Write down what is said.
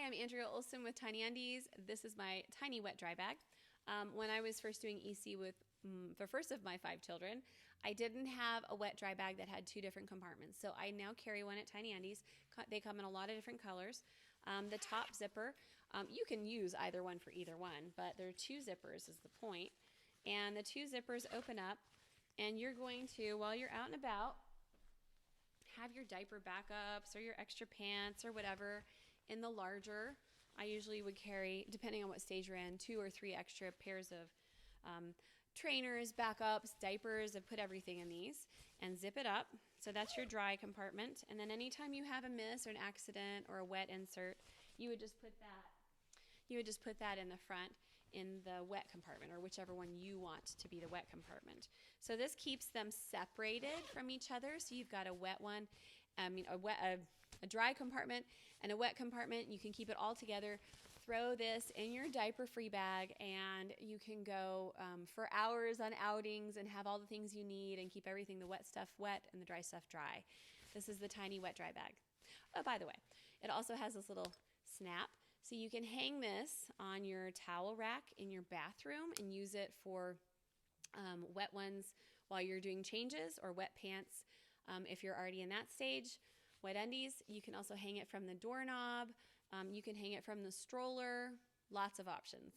Hi, I'm Andrea Olson with Tiny Undies. This is my tiny wet dry bag. When I was first doing EC with the first of my 5 children, I didn't have a wet dry bag that had 2 different compartments. So I now carry one at Tiny Undies. They come in a lot of different colors. The top zipper, you can use either one for either one, but there are 2 zippers is the point. And the 2 zippers open up, and you're going to, while you're out and about, have your diaper backups or your extra pants or whatever in the larger. I usually would carry, depending on what stage you're in, 2 or 3 extra pairs of trainers, backups, diapers. I've put everything in these and zip it up. So that's your dry compartment. And then anytime you have a miss or an accident or a wet insert, you would just put that in the front in the wet compartment, or whichever one you want to be the wet compartment. So this keeps them separated from each other. So you've got a wet one, a dry compartment and a wet compartment. You can keep it all together. Throw this in your diaper-free bag, and you can go for hours on outings and have all the things you need and keep everything, the wet stuff wet and the dry stuff dry. This is the tiny wet dry bag. Oh, by the way, it also has this little snap. So you can hang this on your towel rack in your bathroom and use it for wet ones while you're doing changes, or wet pants if you're already in that stage. Wet undies, you can also hang it from the doorknob. You can hang it from the stroller. Lots of options.